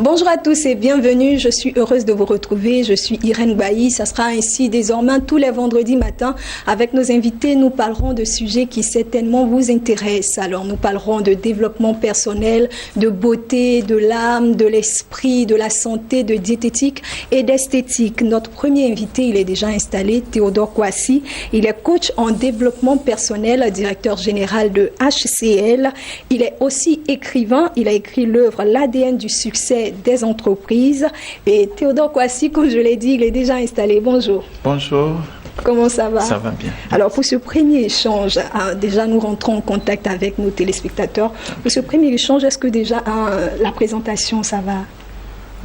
Bonjour à tous et bienvenue, je suis heureuse de vous retrouver, je suis Irène Bailly, ça sera ainsi désormais tous les vendredis matins. Avec nos invités, nous parlerons de sujets qui certainement vous intéressent. Alors nous parlerons de développement personnel, de beauté, de l'âme, de l'esprit, de la santé, de diététique et d'esthétique. Notre premier invité, il est déjà installé, Théodore Kouassi. Il est coach en développement personnel, directeur général de HCL. Il est aussi écrivain, il a écrit l'œuvre L'ADN du succès des entreprises. Et Théodore Kouassi, comme je l'ai dit, il est déjà installé. Bonjour. Bonjour. Comment ça va? Ça va bien. Alors pour ce premier échange, déjà nous rentrons en contact avec nos téléspectateurs. Pour ce premier échange, est-ce que déjà la présentation, ça va?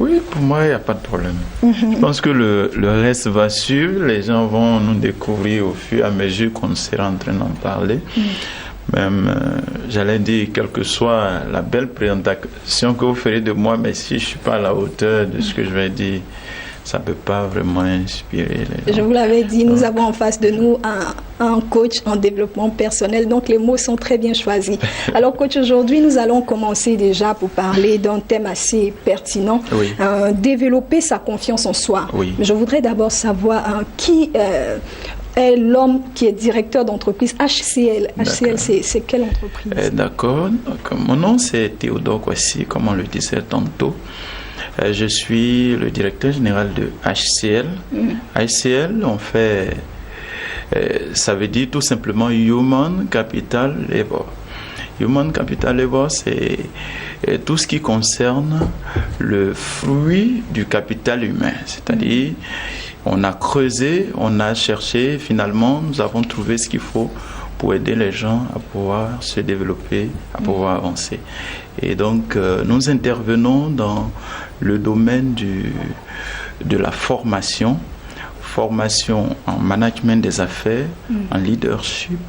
Oui, pour moi, il n'y a pas de problème. Je pense que le reste va suivre. Les gens vont nous découvrir au fur et à mesure qu'on sera en train d'en parler. Même, j'allais dire, quelle que soit la belle présentation que vous ferez de moi, mais si je ne suis pas à la hauteur de ce que je vais dire, ça ne peut pas vraiment inspirer les gens. Je vous l'avais dit, nous avons en face de nous un coach en développement personnel, donc les mots sont très bien choisis. Alors coach, aujourd'hui, nous allons commencer déjà pour parler d'un thème assez pertinent, oui. Développer sa confiance en soi. Oui. Je voudrais d'abord savoir qui est l'homme qui est directeur d'entreprise HCL. HCL, c'est quelle entreprise? D'accord. Mon nom, c'est Théodore Kouassi, comme on le disait tantôt. Je suis le directeur général de HCL. HCL, on fait, ça veut dire tout simplement Human Capital Labor. Human Capital Labor, c'est tout ce qui concerne le fruit du capital humain. C'est-à-dire, on a creusé, on a cherché, finalement, nous avons trouvé ce qu'il faut pour aider les gens à pouvoir se développer, à pouvoir avancer. Et donc, nous intervenons dans le domaine de la formation en management des affaires, en leadership,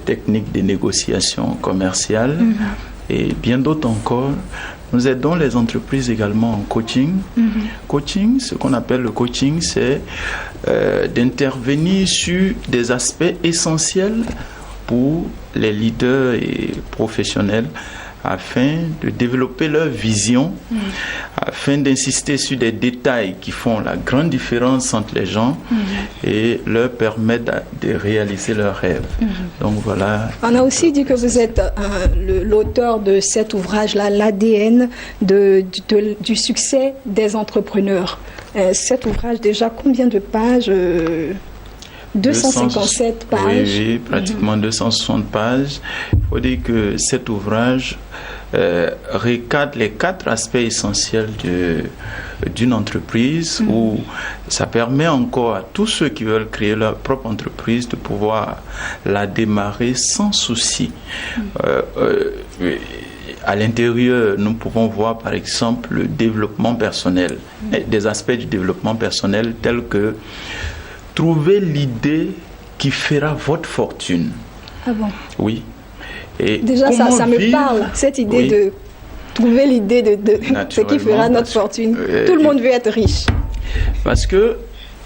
techniques de négociation commerciale et bien d'autres encore. Nous aidons les entreprises également en coaching. Coaching, ce qu'on appelle le coaching, c'est d'intervenir sur des aspects essentiels pour les leaders et professionnels afin de développer leur vision, afin d'insister sur des détails qui font la grande différence entre les gens et leur permettre de réaliser leurs rêves. Donc voilà. On a aussi dit que vous êtes l'auteur de cet ouvrage-là, l'ADN du succès des entrepreneurs. Cet ouvrage, déjà, combien de pages 257 pages. Oui, pratiquement 260 pages. Il faut dire que cet ouvrage recadre les 4 aspects essentiels d'une entreprise où ça permet encore à tous ceux qui veulent créer leur propre entreprise de pouvoir la démarrer sans souci. À l'intérieur, nous pouvons voir par exemple le développement personnel, des aspects du développement personnel tels que trouver l'idée qui fera votre fortune. Ah bon? Oui. Et déjà, ça me parle, cette idée de trouver l'idée de ce qui fera notre fortune. Tout le monde veut être riche. Parce que,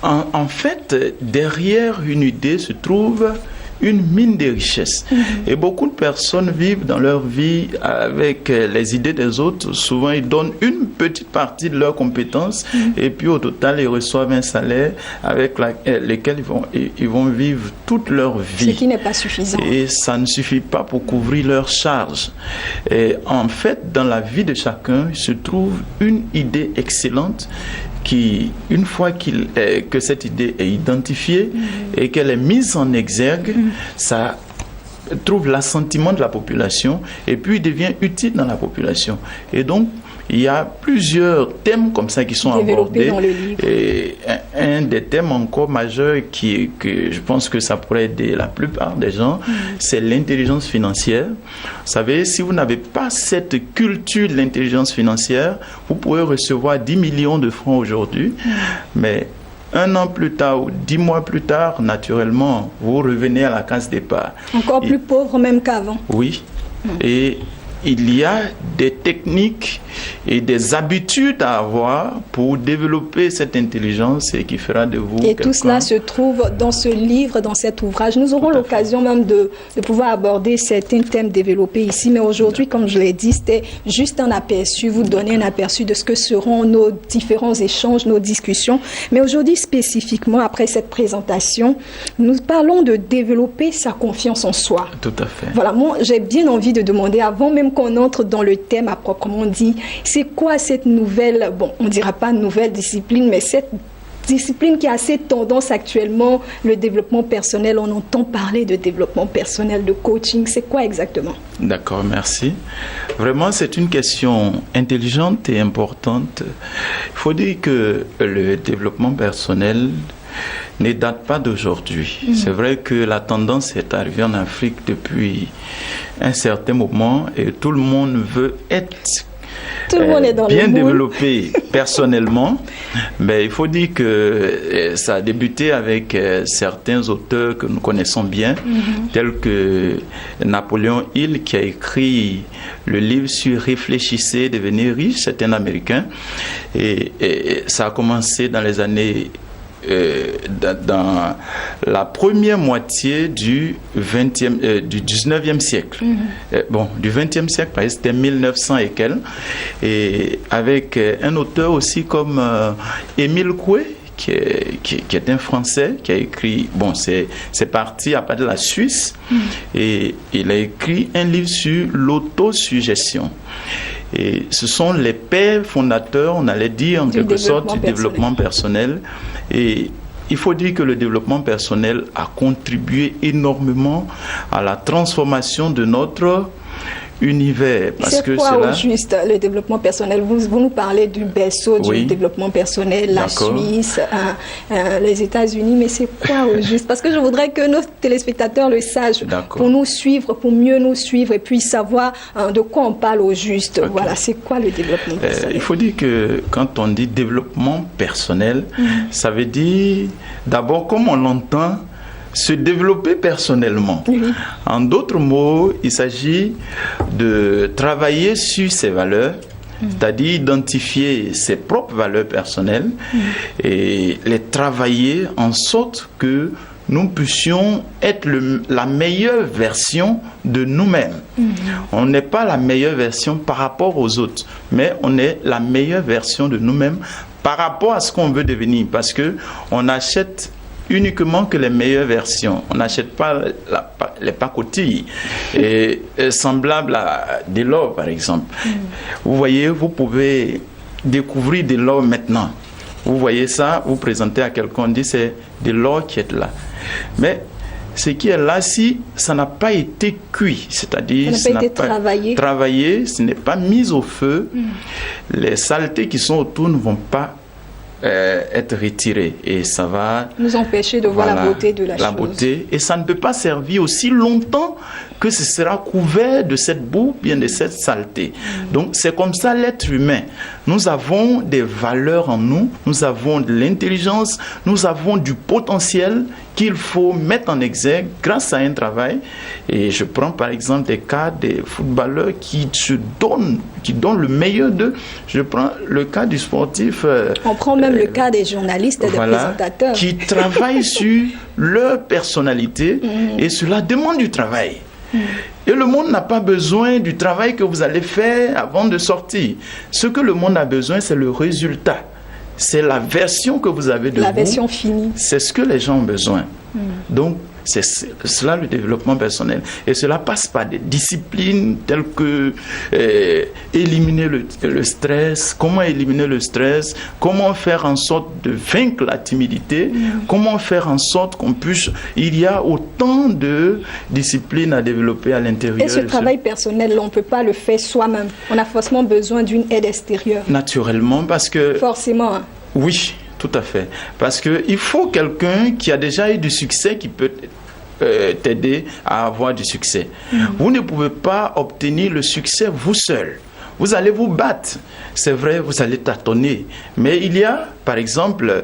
en fait, derrière une idée se trouve une mine de richesse. Et beaucoup de personnes vivent dans leur vie avec les idées des autres. Souvent, ils donnent une petite partie de leurs compétences et puis au total, ils reçoivent un salaire avec lequel ils vont vivre toute leur vie. Ce qui n'est pas suffisant. Et ça ne suffit pas pour couvrir leurs charges. Et en fait, dans la vie de chacun, il se trouve une idée excellente qui, une fois que cette idée est identifiée et qu'elle est mise en exergue, ça trouve l'assentiment de la population et puis devient utile dans la population. Et donc, il y a plusieurs thèmes comme ça qui sont abordés. Dans le livre. Et un des thèmes encore majeurs que je pense que ça pourrait aider la plupart des gens, c'est l'intelligence financière. Vous savez, si vous n'avez pas cette culture de l'intelligence financière, vous pouvez recevoir 10 millions de francs aujourd'hui, mais 1 an plus tard ou 10 mois plus tard, naturellement, vous revenez à la case départ. Encore plus pauvre même qu'avant. Oui. Et il y a des techniques et des habitudes à avoir pour développer cette intelligence et qui fera de vous Et tout cela se trouve dans ce livre, dans cet ouvrage. Nous aurons l'occasion même de pouvoir aborder certains thèmes développés ici, mais aujourd'hui, comme je l'ai dit, c'était juste un aperçu, vous donner un aperçu de ce que seront nos différents échanges, nos discussions. Mais aujourd'hui, spécifiquement, après cette présentation, nous parlons de développer sa confiance en soi. Tout à fait. Voilà, moi, j'ai bien envie de demander, avant même qu'on entre dans le thème à proprement dit, c'est quoi cette nouvelle, bon, on ne dira pas nouvelle discipline, mais cette discipline qui a assez tendance actuellement, le développement personnel. On entend parler de développement personnel, de coaching. C'est quoi exactement? D'accord, merci. Vraiment, c'est une question intelligente et importante. Il faut dire que le développement personnel ne date pas d'aujourd'hui. C'est vrai que la tendance est arrivée en Afrique depuis un certain moment et tout le monde veut être bien développé personnellement, mais il faut dire que ça a débuté avec certains auteurs que nous connaissons bien, tels que Napoléon Hill qui a écrit le livre sur Réfléchissez, devenir riche, c'est un Américain, et ça a commencé dans les années dans la première moitié du 19e siècle. Du 20e siècle, parce que c'était 1900 et quelques. Et avec un auteur aussi comme Émile Coué, qui est un Français, qui a écrit, c'est parti à partir de la Suisse, et il a écrit un livre sur l'autosuggestion. Et ce sont les pères fondateurs, on allait dire en quelque sorte, du développement personnel. Et il faut dire que le développement personnel a contribué énormément à la transformation de notre univers. C'est quoi au juste le développement personnel? Vous nous parlez du berceau du développement personnel, la Suisse, les États-Unis, mais c'est quoi au juste? Parce que je voudrais que nos téléspectateurs le sachent pour nous suivre, pour mieux nous suivre et puis savoir de quoi on parle au juste. Voilà, c'est quoi le développement personnel? Il faut dire que quand on dit développement personnel, ça veut dire d'abord, comme on l'entend, se développer personnellement. En d'autres mots, il s'agit de travailler sur ses valeurs, c'est-à-dire identifier ses propres valeurs personnelles et les travailler en sorte que nous puissions être la meilleure version de nous-mêmes. On n'est pas la meilleure version par rapport aux autres, mais on est la meilleure version de nous-mêmes par rapport à ce qu'on veut devenir, parce que on achète uniquement que les meilleures versions. On n'achète pas les pacotilles semblables à de l'or, par exemple. Vous voyez, vous pouvez découvrir de l'or maintenant. Vous voyez ça, vous présentez à quelqu'un, on dit c'est de l'or qui est là. Mais ce qui est là, si ça n'a pas été cuit, c'est-à-dire ça n'a pas été travaillé, ce n'est pas mis au feu, les saletés qui sont autour ne vont pas être retiré et ça va nous empêcher de voir la beauté de la chose. Beauté, et ça ne peut pas servir aussi longtemps que ce sera couvert de cette boue, bien de cette saleté. Donc c'est comme ça l'être humain. Nous avons des valeurs en nous, nous avons de l'intelligence, nous avons du potentiel qu'il faut mettre en exergue grâce à un travail. Et je prends par exemple des cas des footballeurs qui donnent le meilleur d'eux. Je prends le cas du sportif. On prend même le cas des journalistes et des présentateurs. Qui travaillent sur leur personnalité et cela demande du travail. Et le monde n'a pas besoin du travail que vous allez faire avant de sortir. Ce que le monde a besoin, c'est le résultat. C'est la version que vous avez de vous. La version finie. C'est ce que les gens ont besoin. Donc, c'est cela le développement personnel. Et cela passe par des disciplines telles que éliminer le stress, comment éliminer le stress, comment faire en sorte de vaincre la timidité, comment faire en sorte qu'on puisse... Il y a autant de disciplines à développer à l'intérieur. Et ce travail personnel, on ne peut pas le faire soi-même. On a forcément besoin d'une aide extérieure. Naturellement, parce que... Forcément. Oui. Tout à fait. Parce qu'il faut quelqu'un qui a déjà eu du succès qui peut t'aider à avoir du succès. Vous ne pouvez pas obtenir le succès vous seul. Vous allez vous battre. C'est vrai, vous allez tâtonner. Mais il y a, par exemple,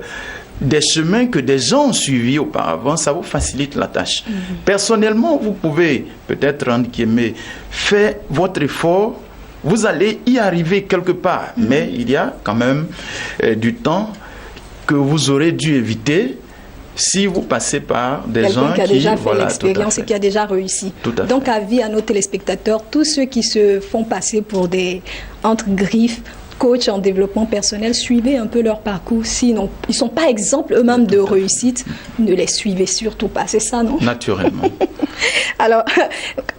des chemins que des gens ont suivis auparavant, ça vous facilite la tâche. Personnellement, vous pouvez peut-être, entre guillemets, faire votre effort, vous allez y arriver quelque part, mais il y a quand même du temps que vous aurez dû éviter si vous passez par des gens qui a déjà fait l'expérience et qui a déjà réussi. Donc, avis à nos téléspectateurs, tous ceux qui se font passer pour des, entre griffes, coach en développement personnel, suivez un peu leur parcours. Sinon, ils ne sont pas exemples eux-mêmes de réussite. Ne les suivez surtout pas, c'est ça, non? Naturellement. Alors,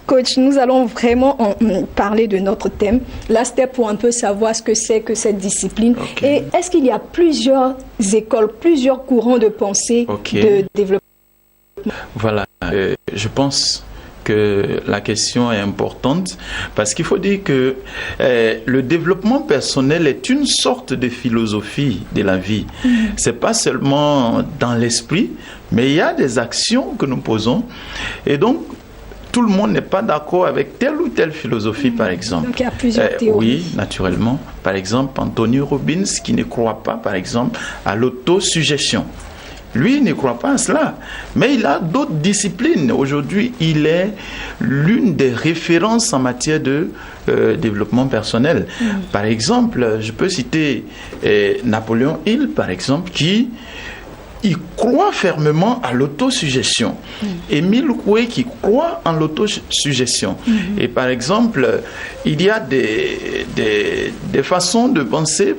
coach, nous allons vraiment parler de notre thème. Là, c'était pour un peu savoir ce que c'est que cette discipline. Et est-ce qu'il y a plusieurs écoles, plusieurs courants de pensée de développement? Voilà, je pense que la question est importante parce qu'il faut dire que le développement personnel est une sorte de philosophie de la vie. C'est pas seulement dans l'esprit, mais il y a des actions que nous posons et donc tout le monde n'est pas d'accord avec telle ou telle philosophie, par exemple. Donc il y a plusieurs théories. Oui, naturellement. Par exemple, Anthony Robbins qui ne croit pas, par exemple, à l'autosuggestion. Lui, il ne croit pas à cela. Mais il a d'autres disciplines. Aujourd'hui, il est l'une des références en matière de développement personnel. Par exemple, je peux citer Napoléon Hill, par exemple, qui il croit fermement à l'autosuggestion. Émile Coué qui croit en l'autosuggestion. Et par exemple, il y a des façons de penser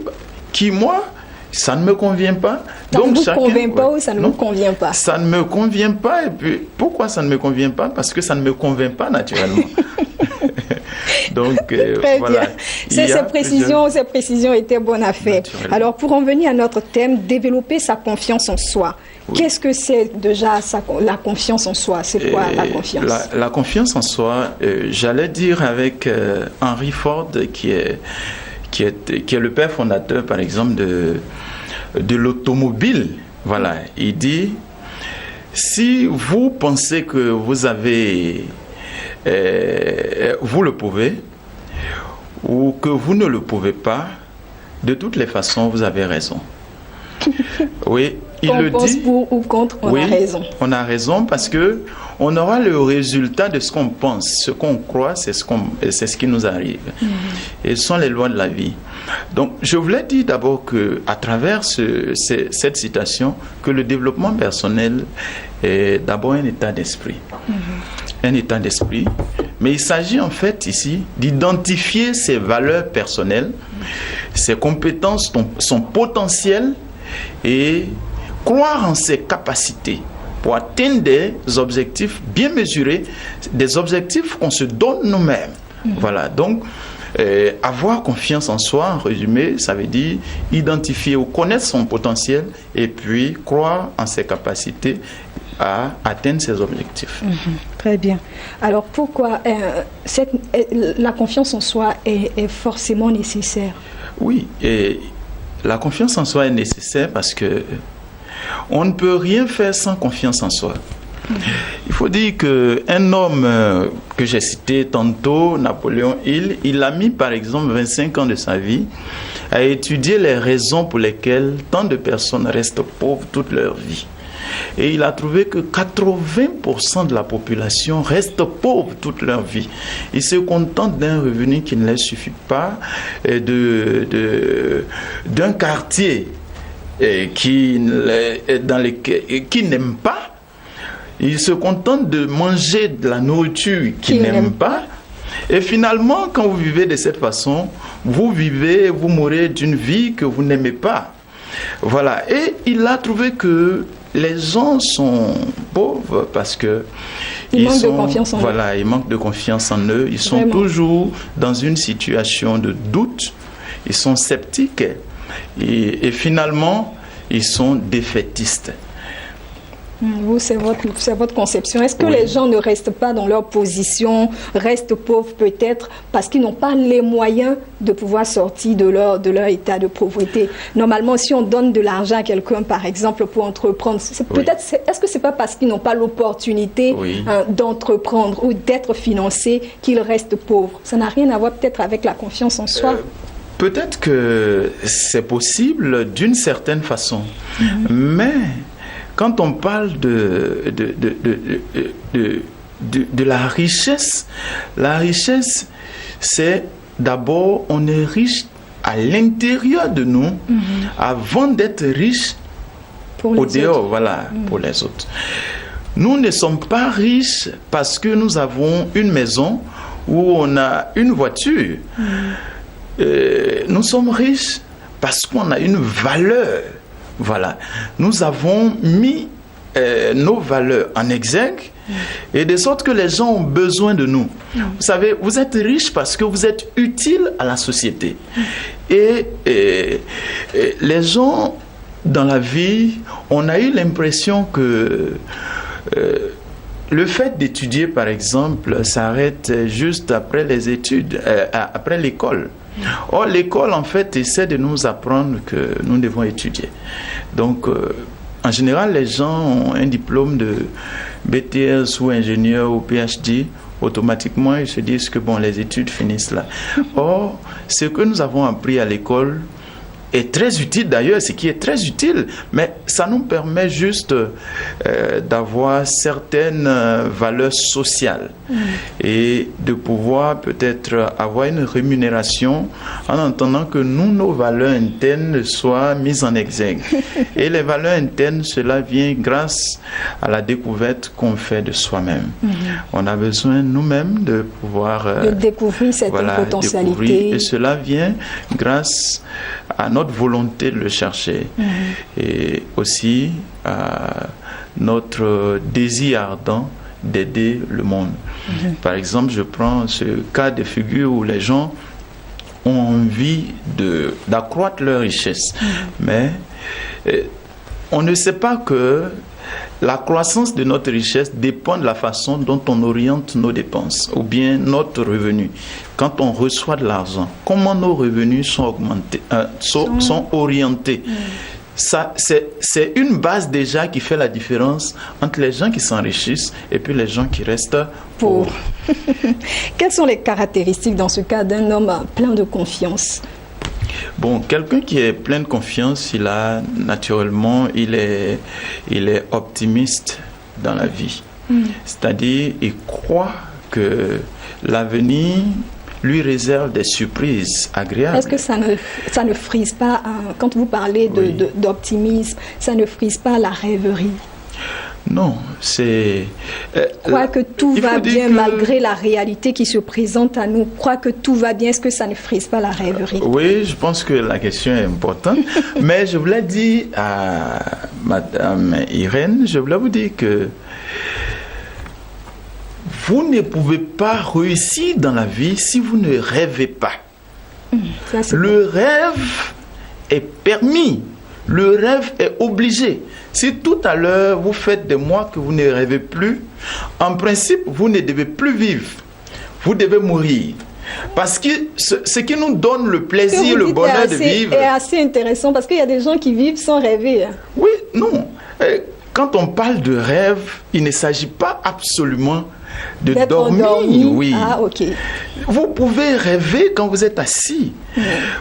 qui, moi, ça ne me convient pas. Donc, ça ne vous convient pas ou ça ne vous convient pas? Ça ne me convient pas. Et puis, pourquoi ça ne me convient pas? Parce que ça ne me convainc pas naturellement. Donc, très voilà. Bien. Ces précisions étaient bonnes à faire. Alors, pour en venir à notre thème, développer sa confiance en soi. Qu'est-ce que c'est déjà la confiance en soi? C'est quoi la confiance? La confiance en soi, j'allais dire avec Henry Ford, qui est le père fondateur, par exemple, de l'automobile. Voilà, il dit, si vous pensez que vous avez, vous le pouvez, ou que vous ne le pouvez pas, de toutes les façons, vous avez raison. Oui, il le dit. Pour ou contre, on a raison. On a raison parce que on aura le résultat de ce qu'on pense, ce qu'on croit, c'est ce qui nous arrive. Et ce sont les lois de la vie. Donc, je voulais dire d'abord que, à travers cette citation, que le développement personnel est d'abord un état d'esprit. Un état d'esprit. Mais il s'agit en fait ici d'identifier ses valeurs personnelles, ses compétences, son potentiel et croire en ses capacités pour atteindre des objectifs bien mesurés, des objectifs qu'on se donne nous-mêmes. Voilà, donc avoir confiance en soi, en résumé, ça veut dire identifier ou connaître son potentiel et puis croire en ses capacités à atteindre ses objectifs. Très bien. Alors pourquoi la confiance en soi est forcément nécessaire? Oui, et la confiance en soi est nécessaire parce que on ne peut rien faire sans confiance en soi. Il faut dire qu'un homme que j'ai cité tantôt, Napoléon Hill, il a mis par exemple 25 ans de sa vie à étudier les raisons pour lesquelles tant de personnes restent pauvres toute leur vie. Et il a trouvé que 80% de la population reste pauvre toute leur vie. Ils se contentent d'un revenu qui ne leur suffit pas, d'un quartier qui n'aiment pas. Ils se contentent de manger de la nourriture qu'ils n'aiment pas. Et finalement, quand vous vivez de cette façon, vous mourrez d'une vie que vous n'aimez pas. Voilà. Et il a trouvé que les gens sont pauvres parce que ils manquent de confiance en eux. Ils sont toujours dans une situation de doute. Ils sont sceptiques et finalement, ils sont défaitistes. Vous, c'est votre conception. Est-ce que les gens ne restent pas dans leur position, restent pauvres peut-être parce qu'ils n'ont pas les moyens de pouvoir sortir de leur état de pauvreté? Normalement, si on donne de l'argent à quelqu'un, par exemple, pour entreprendre, est-ce que c'est pas parce qu'ils n'ont pas l'opportunité d'entreprendre ou d'être financés qu'ils restent pauvres? Ça n'a rien à voir peut-être avec la confiance en soi? Peut-être que c'est possible d'une certaine façon, mais quand on parle de la richesse, c'est d'abord, on est riche à l'intérieur de nous avant d'être riche au dehors, pour les autres. Nous ne sommes pas riches parce que nous avons une maison ou on a une voiture. Nous sommes riches parce qu'on a une valeur. Voilà. Nous avons mis nos valeurs en exergue et de sorte que les gens ont besoin de nous. Vous savez, vous êtes riche parce que vous êtes utile à la société. Et les gens dans la vie, on a eu l'impression que le fait d'étudier, par exemple, s'arrête juste après les études, après l'école. Or, l'école, en fait, essaie de nous apprendre que nous devons étudier. Donc, en général, les gens ont un diplôme de BTS ou ingénieur ou PhD. Automatiquement, ils se disent que bon, les études finissent là. Or, ce que nous avons appris à l'école est très utile d'ailleurs, ce qui est très utile, mais ça nous permet juste d'avoir certaines valeurs sociales et de pouvoir peut-être avoir une rémunération en entendant que nous, nos valeurs internes soient mises en exergue. Et les valeurs internes, cela vient grâce à la découverte qu'on fait de soi-même. On a besoin nous-mêmes de pouvoir de découvrir certaines potentialités. Découvrir, et cela vient grâce à notre volonté de le chercher et aussi à notre désir ardent d'aider le monde. Par exemple, je prends ce cas de figure où les gens ont envie d'accroître leur richesse, mais on ne sait pas que la croissance de notre richesse dépend de la façon dont on oriente nos dépenses ou bien notre revenu. Quand on reçoit de l'argent, comment nos revenus sont augmentés, sont orientés. Ça, c'est une base déjà qui fait la différence entre les gens qui s'enrichissent et puis les gens qui restent pauvres. Quelles sont les caractéristiques dans ce cas d'un homme plein de confiance? Bon, quelqu'un qui est plein de confiance, il est optimiste dans la vie. C'est-à-dire, il croit que l'avenir lui réserve des surprises agréables. Est-ce que ça ne frise pas, quand vous parlez d'optimisme, ça ne frise pas la rêverie? Non, c'est... croire que tout va bien malgré la réalité qui se présente à nous. Croire que tout va bien, est-ce que ça ne frise pas la rêverie? Oui, je pense que la question est importante. Mais je voulais dire à Madame Irène, je voulais vous dire que vous ne pouvez pas réussir dans la vie si vous ne rêvez pas. Le rêve est permis. Le rêve est obligé. Si tout à l'heure vous faites des mois que vous ne rêvez plus, en principe, vous ne devez plus vivre. Vous devez mourir. Parce que ce qui nous donne le plaisir, le bonheur de vivre... est assez intéressant parce qu'il y a des gens qui vivent sans rêver. Oui, non. Quand on parle de rêve, il ne s'agit pas absolument de dormir. Oui. Ah, ok. Vous pouvez rêver quand vous êtes assis.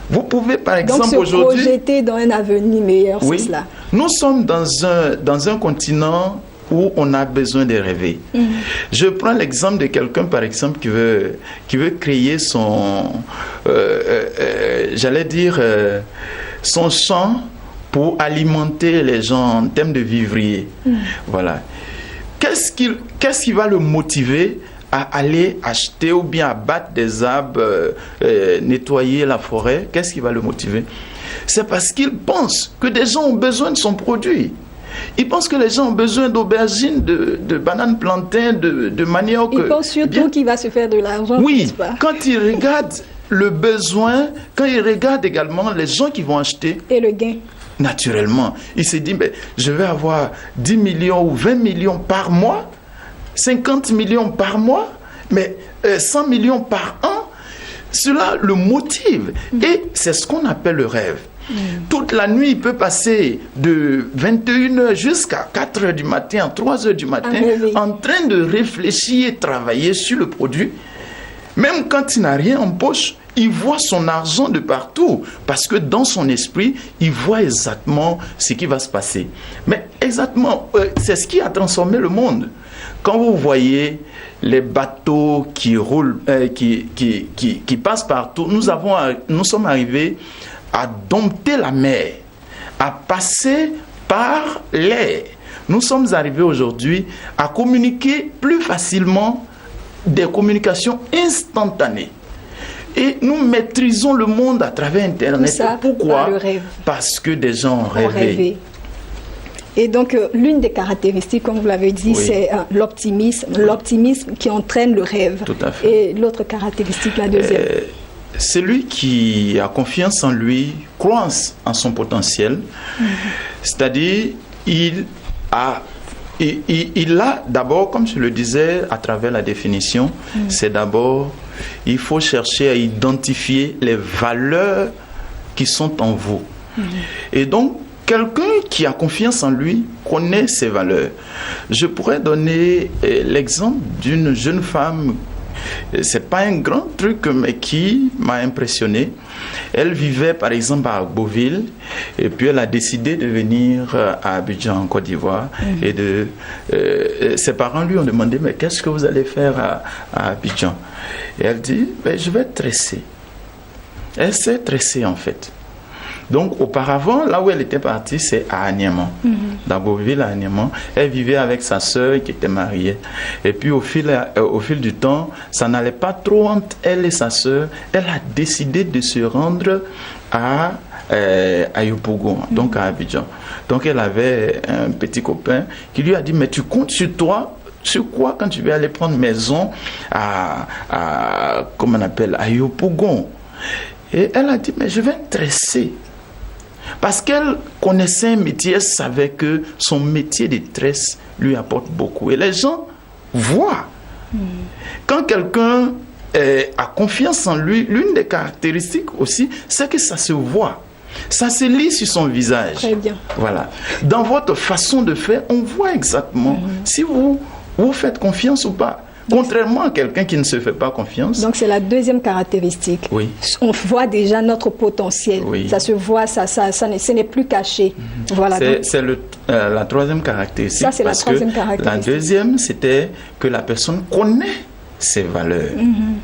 Vous pouvez, par exemple, aujourd'hui... Donc, se projeter dans un avenir meilleur, oui, c'est cela. Nous sommes dans un continent où on a besoin de rêver. Je prends l'exemple de quelqu'un, par exemple, qui veut créer son... son champ pour alimenter les gens en termes de vivrier. Voilà. Qu'est-ce qui va le motiver à aller acheter ou bien abattre des arbres, nettoyer la forêt? Qu'est-ce qui va le motiver? C'est parce qu'il pense que des gens ont besoin de son produit. Il pense que les gens ont besoin d'aubergines, de bananes, plantains, de manioc. Il pense surtout qu'il va se faire de l'argent. Oui, quand il regarde le besoin, quand il regarde également les gens qui vont acheter. Et le gain. Naturellement, il se dit, mais je vais avoir 10 millions ou 20 millions par mois, 50 millions par mois, mais 100 millions par an. Cela le motive. Et c'est ce qu'on appelle le rêve. Toute la nuit, il peut passer de 21h jusqu'à 4h du matin, 3h du matin, en train de réfléchir et travailler sur le produit. Même quand il n'a rien en poche, il voit son argent de partout, parce que dans son esprit, il voit exactement ce qui va se passer. Mais exactement, c'est ce qui a transformé le monde. Quand vous voyez les bateaux qui roulent, qui passent partout, nous sommes arrivés à dompter la mer, à passer par l'air. Nous sommes arrivés aujourd'hui à communiquer plus facilement, des communications instantanées. Et nous maîtrisons le monde à travers Internet. Ça, pourquoi? le rêve. Parce que des gens ont rêvé. Et donc, l'une des caractéristiques, comme vous l'avez dit, c'est l'optimisme qui entraîne le rêve. Tout à fait. Et l'autre caractéristique, la deuxième. Celui qui a confiance en lui, croit en son potentiel, c'est-à-dire, il a d'abord, comme je le disais à travers la définition, c'est d'abord, il faut chercher à identifier les valeurs qui sont en vous. Et donc, quelqu'un qui a confiance en lui connaît ses valeurs. Je pourrais donner l'exemple d'une jeune femme, c'est pas un grand truc, mais qui m'a impressionné. Elle vivait par exemple à Beauville, et puis elle a décidé de venir à Abidjan, en Côte d'Ivoire. Et ses parents lui ont demandé, mais qu'est-ce que vous allez faire à Abidjan? Et elle dit, je vais tresser. Elle s'est tressée en fait. Donc auparavant, là où elle était partie, c'est à Agnéman, dans Beauville, à Agnéman. Elle vivait avec sa sœur qui était mariée. Et puis au fil du temps, ça n'allait pas trop entre elle et sa sœur. Elle a décidé de se rendre à Yopougon, donc à Abidjan. Donc elle avait un petit copain qui lui a dit, mais tu comptes sur toi? Sur quoi quand tu vas aller prendre maison comment on appelle, à Yopougon? Et elle a dit, mais je vais tresser. Parce qu'elle connaissait un métier, elle savait que son métier de tresse lui apporte beaucoup. Et les gens voient. Quand quelqu'un a confiance en lui, l'une des caractéristiques aussi, c'est que ça se voit. Ça se lit sur son visage. Très bien. Voilà. Dans votre façon de faire, on voit exactement si vous faites confiance ou pas. Contrairement à quelqu'un qui ne se fait pas confiance. Donc c'est la deuxième caractéristique. Oui. On voit déjà notre potentiel. Oui. Ça se voit, ce n'est plus caché. Voilà. C'est la troisième caractéristique. Ça, c'est la troisième caractéristique. La deuxième, c'était que la personne connaît ses valeurs.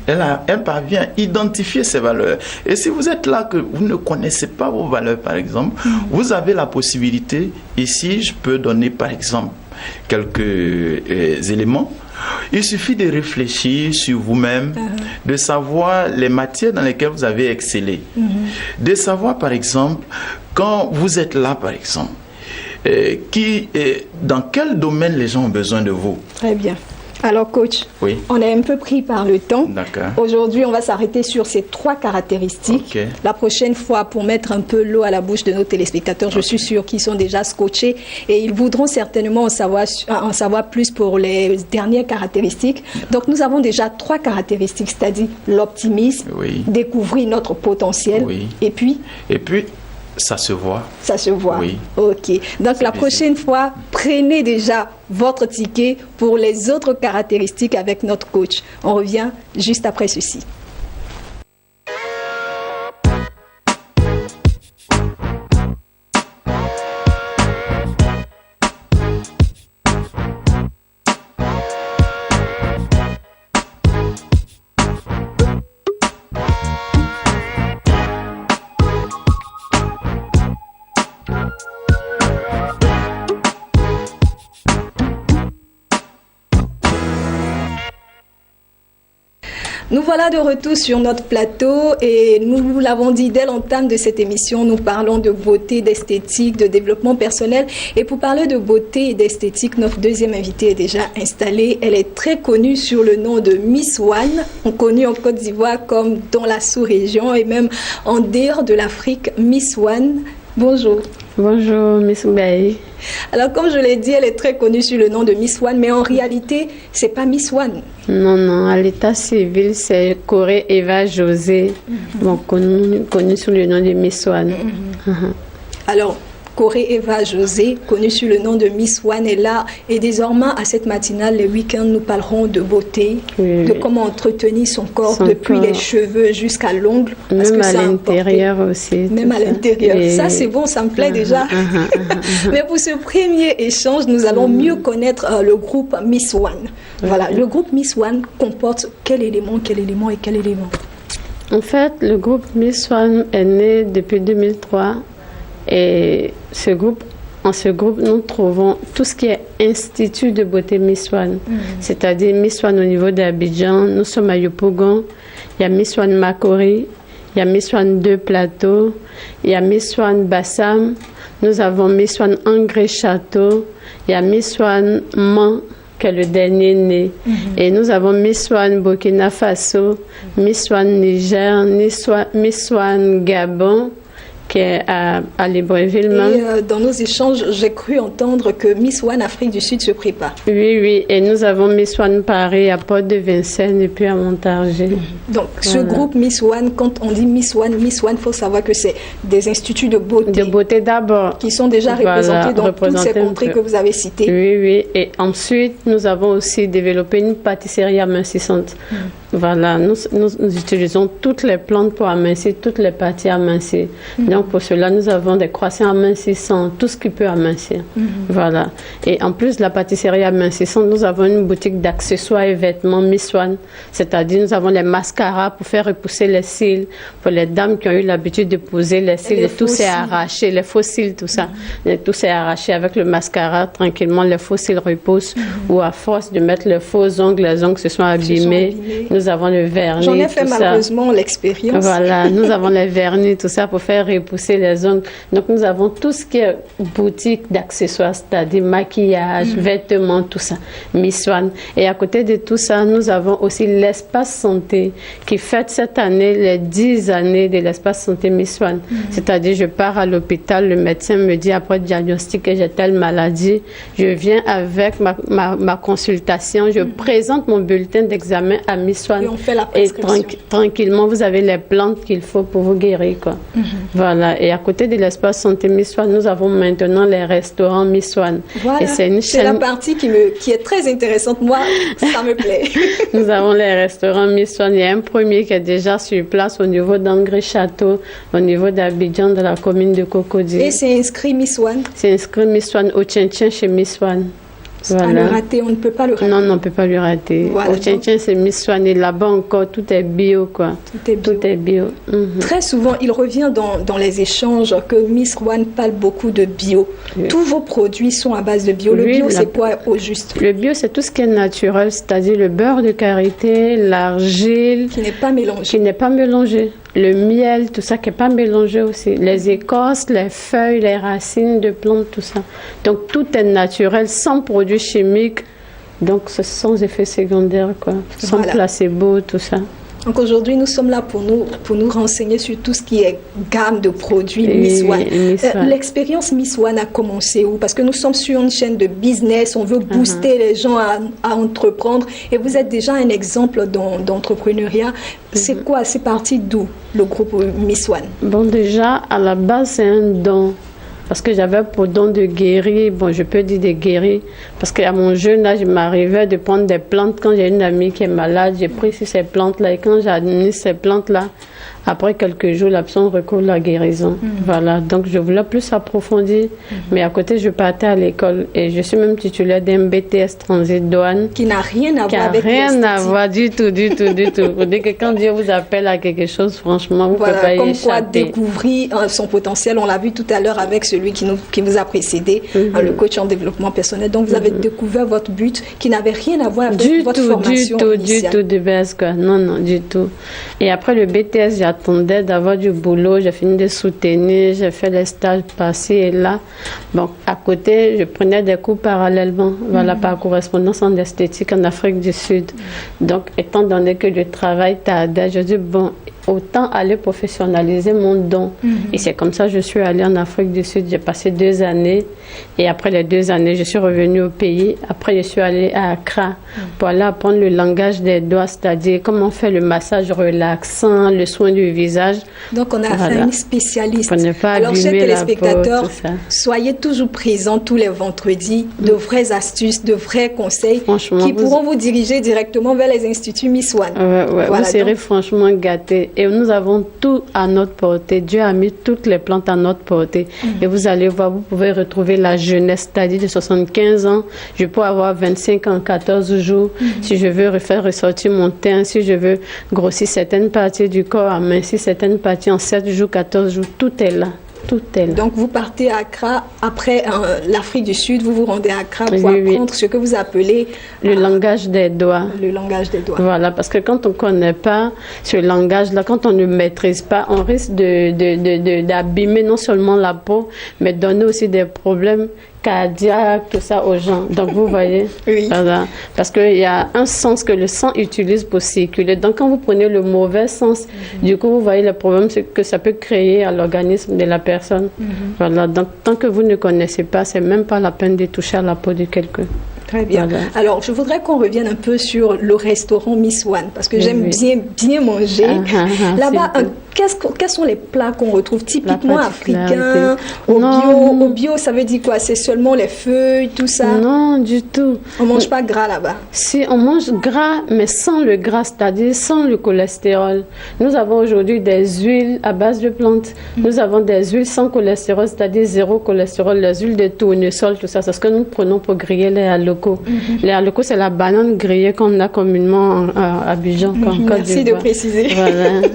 Elle parvient à identifier ses valeurs. Et si vous êtes là, que vous ne connaissez pas vos valeurs, par exemple, vous avez la possibilité, ici, je peux donner, par exemple, quelques éléments. Il suffit de réfléchir sur vous-même, de savoir les matières dans lesquelles vous avez excellé, de savoir par exemple, quand vous êtes là par exemple, dans quel domaine les gens ont besoin de vous. Très bien. Alors coach, on est un peu pris par le temps. D'accord. Aujourd'hui, on va s'arrêter sur ces trois caractéristiques. Okay. La prochaine fois, pour mettre un peu l'eau à la bouche de nos téléspectateurs, je suis sûre qu'ils sont déjà scotchés et ils voudront certainement en savoir plus pour les dernières caractéristiques. Donc nous avons déjà trois caractéristiques, c'est-à-dire l'optimisme, découvrir notre potentiel et puis ça se voit. Ça se voit. Oui. Ok. Donc la prochaine fois, prenez déjà votre ticket pour les autres caractéristiques avec notre coach. On revient juste après ceci. Nous voilà de retour sur notre plateau et nous l'avons dit dès l'entame de cette émission, nous parlons de beauté, d'esthétique, de développement personnel. Et pour parler de beauté et d'esthétique, notre deuxième invitée est déjà installée. Elle est très connue sur le nom de Miss One, connue en Côte d'Ivoire comme dans la sous-région et même en dehors de l'Afrique. Miss One, bonjour. Bonjour, Miss Mbaye. Alors, comme je l'ai dit, elle est très connue sous le nom de Miss One, mais en réalité, c'est pas Miss One. Non, à l'état civil, c'est Corée Eva José, connue sous le nom de Miss One. Alors, Corée Eva José, connue sous le nom de Miss One, est là. Et désormais, à cette matinale, les week-ends, nous parlerons de beauté, de comment entretenir son corps, depuis les cheveux jusqu'à l'ongle. Même à l'intérieur aussi. Même à l'intérieur. Ça, c'est bon, ça me plaît déjà. Mais pour ce premier échange, nous allons mieux connaître le groupe Miss One. Voilà, le groupe Miss One comporte quel élément. En fait, le groupe Miss One est né depuis 2003 et en ce groupe, nous trouvons tout ce qui est Institut de beauté Miss One, c'est-à-dire Miss One au niveau d'Abidjan. Nous sommes à Yopougon, il y a Miss One Makori, il y a Miss One 2 Plateau, il y a Miss One Bassam, nous avons Miss One Angré Château, il y a Miss One Man, qui est le dernier né. Et nous avons Miss One Burkina Faso, Miss One Niger, Miss One Gabon, qui est à Libreville même. Et dans nos échanges, j'ai cru entendre que Miss One Afrique du Sud se prépare. Oui. Et nous avons Miss One Paris à Port-de-Vincennes et puis à Montargis. Donc, ce groupe Miss One, quand on dit Miss One, il faut savoir que c'est des instituts de beauté. De beauté d'abord. Qui sont déjà représentés dans toutes ces contrées que vous avez citées. Oui. Et ensuite, nous avons aussi développé une pâtisserie amincissante. Voilà, nous utilisons toutes les plantes pour amincir, toutes les pâtisseries amincir. Donc, pour cela, nous avons des croissants amincissants, tout ce qui peut amincir. Voilà. Et en plus de la pâtisserie amincissante, nous avons une boutique d'accessoires et vêtements Miss One. C'est-à-dire, nous avons les mascaras pour faire repousser les cils. Pour les dames qui ont eu l'habitude de poser les cils, et tout s'est arraché, les faux cils, tout ça. Tout s'est arraché avec le mascara. Tranquillement, les faux cils repoussent. Ou à force de mettre les faux ongles, les ongles se sont abîmés. Nous avons le vernis. J'en ai fait malheureusement l'expérience. Voilà, nous avons les vernis, tout ça pour faire repousser les ongles. Donc nous avons tout ce qui est boutique d'accessoires, c'est-à-dire maquillage, vêtements, tout ça. Miss One. Et à côté de tout ça, nous avons aussi l'espace santé qui fête cette année les 10 années de l'espace santé Miss One. C'est-à-dire je pars à l'hôpital, le médecin me dit après diagnostic que j'ai telle maladie, je viens avec ma consultation, je présente mon bulletin d'examen à Miss One. Et on fait la prescription. Et tranquillement, vous avez les plantes qu'il faut pour vous guérir, quoi. Voilà. Et à côté de l'espace santé Miss One, nous avons maintenant les restaurants Miss One. Voilà. Et c'est une chaîne... la partie qui est très intéressante. Moi, ça me plaît. Nous avons les restaurants Miss One. Il y a un premier qui est déjà sur place au niveau d'Angré Château, au niveau d'Abidjan, de la commune de Cocody. Et c'est inscrit Miss One? C'est inscrit Miss One au Tchintchen chez Miss One. Voilà. À le rater, on ne peut pas le rater. Non, on ne peut pas le rater. Voilà, au Tchintchen, c'est Miss One et là-bas encore, tout est bio, quoi. Tout est bio. Très souvent, il revient dans les échanges que Miss One parle beaucoup de bio. Tous vos produits sont à base de bio. Le bio, c'est quoi au juste? Le bio, c'est tout ce qui est naturel, c'est-à-dire le beurre de karité, l'argile. Qui n'est pas mélangé. Qui n'est pas mélangé. Le miel, tout ça qui n'est pas mélangé aussi. Les écorces, les feuilles, les racines de plantes, tout ça. Donc, tout est naturel, sans produits chimiques. Donc, c'est sans effet secondaire, quoi. Sans placebo, tout ça. Donc aujourd'hui, nous sommes là pour nous renseigner sur tout ce qui est gamme de produits Miss One. L'expérience Miss One a commencé où? Parce que nous sommes sur une chaîne de business, on veut booster les gens à entreprendre. Et vous êtes déjà un exemple d'entrepreneuriat. C'est quoi? C'est parti d'où le groupe Miss One? Bon, déjà, à la base, c'est un don. Parce que j'avais pour don de guérir, bon, je peux dire de guérir, parce qu'à mon jeune âge, il m'arrivait de prendre des plantes. Quand j'ai une amie qui est malade, j'ai pris sur ces plantes-là, et quand j'administre ces plantes-là, après quelques jours, la personne recouvre la guérison. Voilà, donc je voulais plus approfondir, mais à côté, je partais à l'école, et je suis même titulaire d'un BTS Transit Douane. Qui n'a rien à voir avec l'esthétique. Qui n'a rien à voir du tout. Vous dites que quand Dieu vous appelle à quelque chose, franchement, vous ne pouvez pas y échapper. Comme quoi découvrir son potentiel, on l'a vu tout à l'heure avec celui qui vous a précédé, le coach en développement personnel. Donc, vous avez découvert votre but qui n'avait rien à voir avec votre formation initiale. Du tout, de base, quoi. Non, du tout. Et après le BTS, j'attendais d'avoir du boulot, j'ai fini de soutenir, j'ai fait les stages par-ci et là. Bon, à côté, je prenais des cours parallèlement, voilà, par correspondance en esthétique en Afrique du Sud. Donc, étant donné que le travail tardait, je dis, bon, autant aller professionnaliser mon don. Et c'est comme ça que je suis allée en Afrique du Sud. J'ai passé 2 années. Et après les 2 années, je suis revenue au pays. Après, je suis allée à Accra pour aller apprendre le langage des doigts, c'est-à-dire comment faire le massage relaxant, le soin du visage. Donc, on a affaire à une spécialiste. Pour ne pas Alors, chers abîmer téléspectateurs, la peau, soyez toujours présents tous les vendredis. De vraies astuces, de vrais conseils qui pourront vous diriger directement vers les instituts Miss One. Vous serez franchement gâtés. Et nous avons tout à notre portée. Dieu a mis toutes les plantes à notre portée. Et vous allez voir, vous pouvez retrouver la jeunesse, c'est-à-dire de 75 ans. Je peux avoir 25 ans, 14 jours. Si je veux faire ressortir mon teint, si je veux grossir certaines parties du corps, amincir certaines parties en 7 jours, 14 jours, tout est là. Tout est là. Donc, vous partez à Accra, après l'Afrique du Sud, vous vous rendez à Accra pour apprendre ce que vous appelez... Le langage des doigts. Le langage des doigts. Voilà, parce que quand on ne connaît pas ce langage-là, quand on ne maîtrise pas, on risque d'abîmer non seulement la peau, mais donner aussi des problèmes cardiaques, tout ça aux gens. Donc, vous voyez, voilà. Parce qu'il y a un sens que le sang utilise pour circuler. Donc, quand vous prenez le mauvais sens, du coup, vous voyez le problème que ça peut créer à l'organisme de la personne. Voilà. Donc, tant que vous ne connaissez pas, c'est même pas la peine de toucher à la peau de quelqu'un. Très bien. Voilà. Alors, je voudrais qu'on revienne un peu sur le restaurant Miss One, parce que j'aime bien manger. Là-bas, quels sont les plats qu'on retrouve typiquement africains, au bio, ça veut dire quoi? C'est seulement les feuilles, tout ça? Non, du tout. On ne mange pas gras là-bas? Si, on mange gras, mais sans le gras, c'est-à-dire sans le cholestérol. Nous avons aujourd'hui des huiles à base de plantes. Nous avons des huiles sans cholestérol, c'est-à-dire 0 cholestérol, les huiles de tournesol, tout ça. C'est ce que nous prenons pour griller les halocots. Les halocots, c'est la banane grillée qu'on a communément à Abidjan. Merci de préciser. Voilà.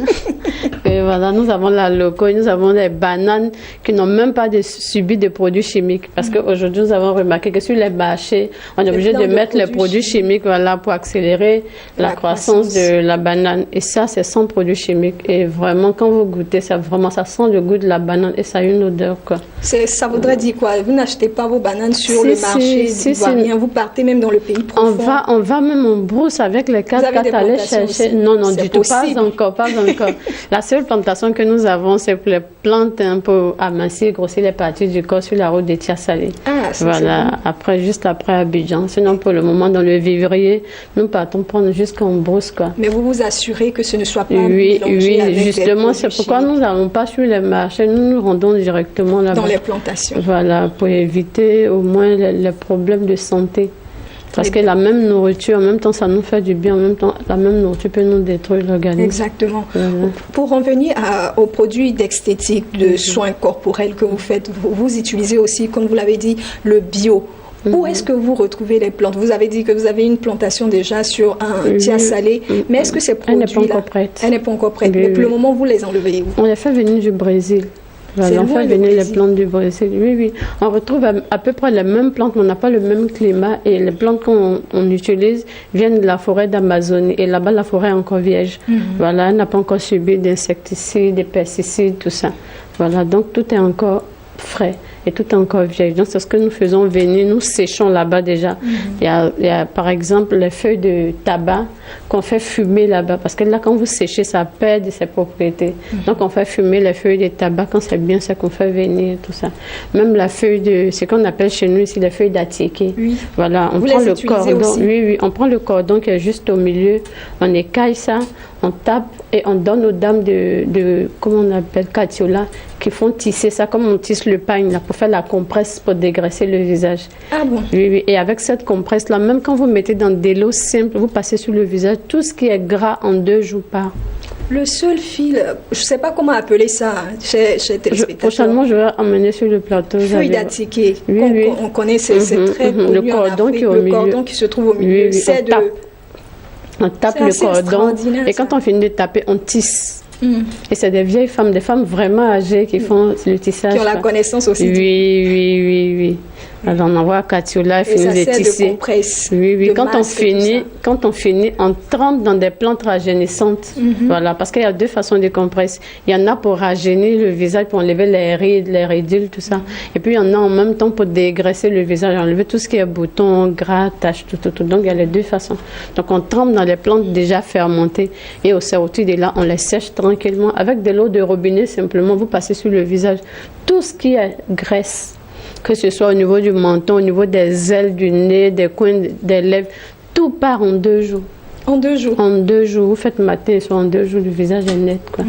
Et voilà, nous avons l'haloco, nous avons des bananes qui n'ont même pas subi de produits chimiques. Parce qu'aujourd'hui, nous avons remarqué que sur les marchés, on est obligé de mettre les produits chimiques pour accélérer la croissance de la banane. Et ça, c'est sans produits chimiques. Et vraiment, quand vous goûtez, ça sent le goût de la banane et ça a une odeur, quoi. Ça voudrait dire quoi? Vous n'achetez pas vos bananes sur le marché ivoirien, vous partez même dans le pays profond? On va même en brousse avec les 4x4 aller chercher. Aussi. Non, du tout, pas encore. La seule plantation que nous avons, c'est pour les plantes pour amincir, grossir les parties du corps sur la route de Tia-Salé. Voilà, juste après Abidjan. Sinon, pour le moment, dans le vivrier, nous partons prendre jusqu'en brousse, quoi. Mais vous vous assurez que ce ne soit pas mélangé avec justement, c'est pourquoi nous n'allons pas sur les marchés, nous nous rendons directement là-bas. Dans les plantations. Voilà, pour éviter au moins les problèmes de santé. Parce que la même nourriture, en même temps, ça nous fait du bien, en même temps, la même nourriture peut nous détruire l'organisme. Exactement. Pour revenir aux produits d'esthétique, de soins corporels que vous faites, vous utilisez aussi, comme vous l'avez dit, le bio. Où est-ce que vous retrouvez les plantes? Vous avez dit que vous avez une plantation déjà sur un Tia-Salé, mais est-ce que ces produits-là... Elle n'est pas encore prête. Elle n'est pas encore prête, mais pour le moment, vous les enlevez où? On les fait venir du Brésil. Voilà, on fait venir les plantes du Brésil. Oui. On retrouve à peu près les mêmes plantes, mais on n'a pas le même climat. Et les plantes qu'on utilise viennent de la forêt d'Amazonie. Et là-bas, la forêt est encore vierge. Voilà, elle n'a pas encore subi d'insecticides, de pesticides, tout ça. Voilà, donc tout est encore frais et tout est encore vierge. Donc c'est ce que nous faisons venir, nous séchons là-bas déjà. Il y a par exemple les feuilles de tabac qu'on fait fumer là-bas, parce que là quand vous séchez ça perd de ses propriétés. Donc on fait fumer les feuilles de tabac quand c'est bien, c'est qu'on fait venir tout ça. Même la feuille de, ce qu'on appelle chez nous ici les feuilles d'attiqué. Voilà, on prend le cordon. Oui, on prend le cordon qui est juste au milieu, on écaille ça, on tape et on donne aux dames de comment on appelle, Katiola, qui font tisser ça comme on tisse le pagne là, pour faire la compresse pour dégraisser le visage. Ah bon? Oui. Et avec cette compresse là, même quand vous mettez dans de l'eau simple, vous passez sur le visage, tout ce qui est gras en 2 jours part. Le seul fil, je ne sais pas comment appeler ça chez téléspectateurs. Prochainement, je vais emmener sur le plateau. Feuille d'attiqué. On connaît, c'est très connu le cordon en Afrique, le cordon qui se trouve au milieu. On tape le cordon et quand on finit de taper, on tisse. Et c'est des vieilles femmes, des femmes vraiment âgées qui font le tissage. Qui ont la connaissance aussi. Oui. Alors, on envoie à Katiola, elle finit de tisser. Oui. Quand on finit, on trempe dans des plantes rajeunissantes. Voilà, parce qu'il y a deux façons de compresses. Il y en a pour rajeunir le visage, pour enlever les rides, les ridules, tout ça. Et puis, il y en a en même temps pour dégraisser le visage, enlever tout ce qui est boutons, gras, taches, tout. Donc, il y a les deux façons. Donc, on trempe dans les plantes déjà fermentées. Et au sortir de là, on les sèche tranquillement. Avec de l'eau de robinet, simplement, vous passez sur le visage. Tout ce qui est graisse, que ce soit au niveau du menton, au niveau des ailes du nez, des coins des lèvres, tout part en 2 jours. En 2 jours? En 2 jours. Vous faites matin et soir, en 2 jours, le visage est net, quoi.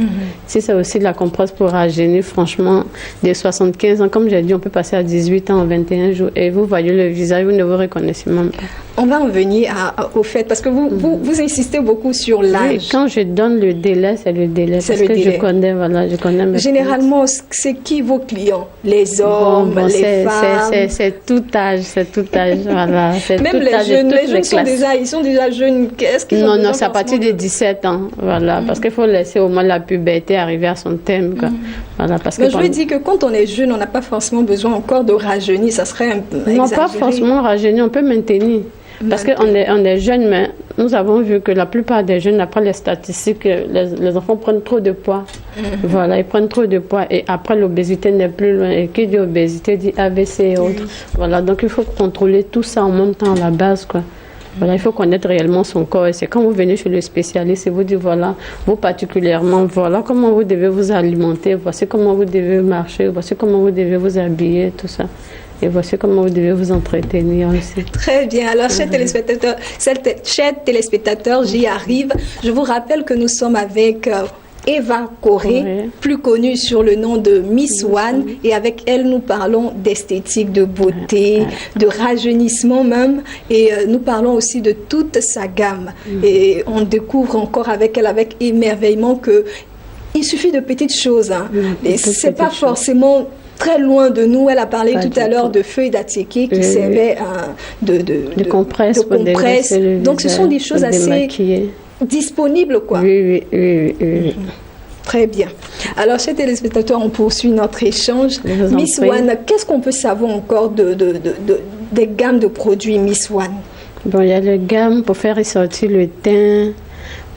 Si c'est aussi de la compresse pour rajeunir, franchement, dès 75 ans, comme j'ai dit, on peut passer à 18 ans en 21 jours. Et vous voyez le visage, vous ne vous reconnaissez même pas. On va en venir au fait, parce que vous insistez beaucoup sur l'âge. Oui, quand je donne le délai, c'est le délai. Parce que je connais mes Généralement, c'est qui vos clients? Les hommes, les femmes? C'est tout âge, voilà. Même les jeunes sont déjà jeunes. Non, c'est à partir de 17 ans, voilà. Parce qu'il faut laisser au moins la puberté arriver à son thème, quoi. Voilà, parce que je veux dire que quand on est jeune, on n'a pas forcément besoin encore de rajeunir, ça serait un peu exagéré. Non, pas forcément rajeunir, on peut maintenir. Parce qu'on est jeunes, mais nous avons vu que la plupart des jeunes, après les statistiques, les enfants prennent trop de poids. Voilà, ils prennent trop de poids. Et après, l'obésité n'est plus loin. Et qui dit obésité dit AVC et autres. Voilà, donc il faut contrôler tout ça en même temps à la base, quoi. Voilà, il faut connaître réellement son corps. Et c'est quand vous venez chez le spécialiste et vous dites, voilà, vous particulièrement, voilà comment vous devez vous alimenter, voici comment vous devez marcher, voici comment vous devez vous habiller, tout ça. Et voici comment vous devez vous entretenir aussi. Très bien. Alors, chers téléspectateurs, j'y arrive. Je vous rappelle que nous sommes avec Eva Corée, plus connue sur le nom de Miss One. Et avec elle, nous parlons d'esthétique, de beauté, de rajeunissement même. Et nous parlons aussi de toute sa gamme. Et on découvre encore avec elle, avec émerveillement, que il suffit de petites choses. Et c'est pas forcément très loin de nous. Elle a parlé tout à l'heure de feuilles d'attiqué qui servaient de compresses. Donc ce sont des choses assez disponibles, quoi. Oui. Très bien. Alors, chers téléspectateurs, on poursuit notre échange. Miss One, qu'est-ce qu'on peut savoir encore des gammes de produits Miss One? Bon, il y a les gammes pour faire ressortir le teint,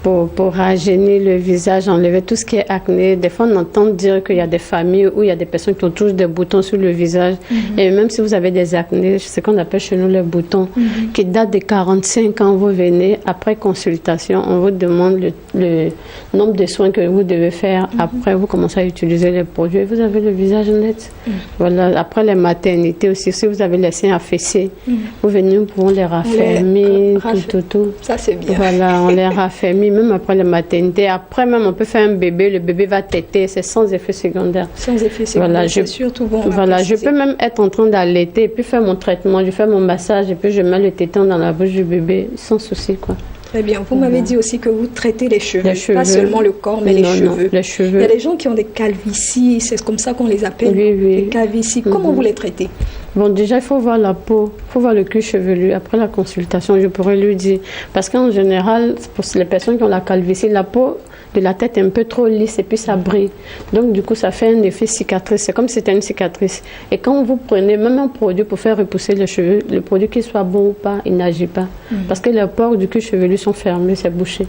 pour rajeunir le visage, enlever tout ce qui est acné. Des fois, on entend dire qu'il y a des familles où il y a des personnes qui ont toujours des boutons sur le visage. Et même si vous avez des acnés, c'est ce qu'on appelle chez nous les boutons, qui datent de 45 ans, vous venez, après consultation, on vous demande le nombre de soins que vous devez faire. Après, vous commencez à utiliser les produits et vous avez le visage net. Voilà. Après les maternités aussi, si vous avez les seins affaissés, vous venez, nous pouvons les raffermir, tout. Ça, c'est bien. Voilà, on les raffermit. Même après la maternité, après même on peut faire un bébé, le bébé va téter, c'est sans effet secondaire. Sans effet secondaire, voilà, c'est surtout bon. Voilà, je peux même être en train d'allaiter et puis faire mon traitement, je fais mon massage et puis je mets le téton dans la bouche du bébé sans souci, quoi. Très bien. Vous m'avez dit aussi que vous traitez les cheveux, pas seulement le corps, mais les cheveux. Les cheveux. Il y a des gens qui ont des calvities, c'est comme ça qu'on les appelle. Oui. Les calvities. Comment vous les traitez? Bon, déjà, il faut voir la peau, il faut voir le cuir chevelu. Après la consultation, je pourrais lui dire. Parce qu'en général, pour les personnes qui ont la calvitie, la peau de la tête est un peu trop lisse et puis ça brille. Donc, du coup, ça fait un effet cicatrice. C'est comme si c'était une cicatrice. Et quand vous prenez même un produit pour faire repousser les cheveux, le produit qu'il soit bon ou pas, il n'agit pas. Parce que les pores du cuir chevelu sont fermés, c'est bouché.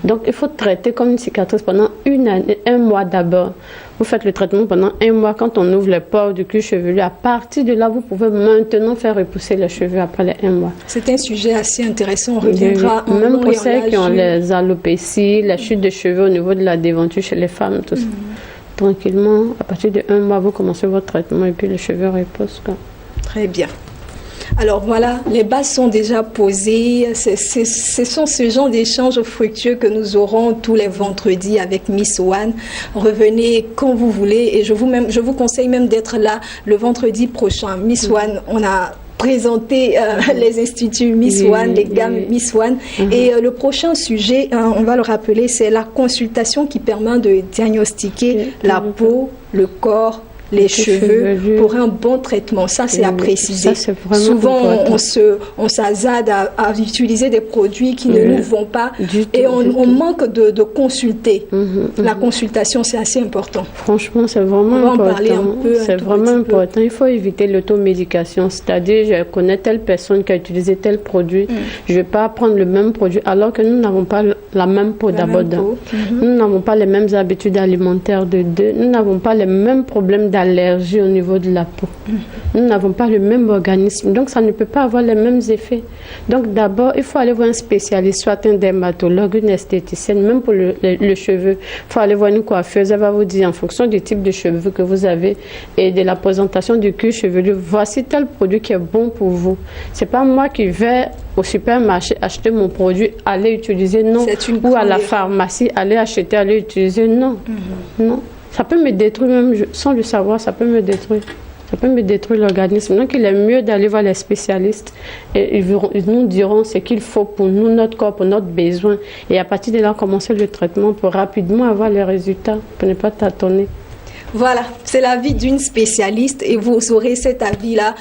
Donc, il faut traiter comme une cicatrice pendant 1 mois d'abord. Vous faites le traitement pendant 1 mois. Quand on ouvre les pores du cuir chevelu, à partir de là, vous pouvez maintenant faire repousser les cheveux après les 1 mois. C'est un sujet assez intéressant. On reviendra en même pour celles qui ont les alopécies, la chute de cheveux au niveau de la déventure chez les femmes, tout ça. Tranquillement, à partir de 1 mois, vous commencez votre traitement et puis les cheveux reposent, quoi. Très bien. Alors voilà, les bases sont déjà posées. Ce sont ce genre d'échanges fructueux que nous aurons tous les vendredis avec Miss One. Revenez quand vous voulez et je vous conseille même d'être là le vendredi prochain. Miss One, on a présenter les instituts Miss One, les gammes Miss One. Et le prochain sujet, on va le rappeler, c'est la consultation qui permet de diagnostiquer la peau, le corps les cheveux pour un bon traitement. Ça, c'est à préciser. Ça, c'est souvent, on s'hasarde à utiliser des produits qui ne nous vont pas et on manque de consulter. La consultation, c'est assez important. Franchement, c'est vraiment important. On va en parler un peu. C'est vraiment important. Il faut éviter l'automédication. C'est-à-dire, je connais telle personne qui a utilisé tel produit. Je ne vais pas prendre le même produit alors que nous n'avons pas la même peau d'abord. Nous n'avons pas les mêmes habitudes alimentaires de deux. Nous n'avons pas les mêmes problèmes d'allergie au niveau de la peau. Nous n'avons pas le même organisme. Donc, ça ne peut pas avoir les mêmes effets. Donc, d'abord, il faut aller voir un spécialiste, soit un dermatologue, une esthéticienne, même pour le cheveu. Il faut aller voir une coiffeuse. Elle va vous dire, en fonction du type de cheveux que vous avez et de la présentation du cuir chevelu, voici tel produit qui est bon pour vous. Ce n'est pas moi qui vais au supermarché acheter mon produit, aller utiliser, non. Ou à la pharmacie, aller acheter, aller utiliser, non. Non. Ça peut me détruire, même sans le savoir, ça peut me détruire. Ça peut me détruire l'organisme. Donc, il est mieux d'aller voir les spécialistes et ils nous diront ce qu'il faut pour nous, notre corps, pour notre besoin. Et à partir de là, commencer le traitement pour rapidement avoir les résultats, pour ne pas tâtonner. Voilà, c'est l'avis d'une spécialiste et vous aurez cet avis-là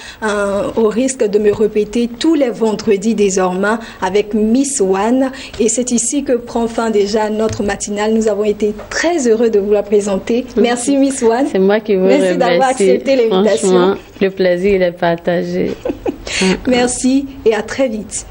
au risque de me répéter tous les vendredis désormais avec Miss One. Et c'est ici que prend fin déjà notre matinale. Nous avons été très heureux de vous la présenter. Merci Miss One. C'est moi qui vous remercie. Merci d'avoir accepté l'invitation. Franchement, le plaisir il est partagé. Merci et à très vite.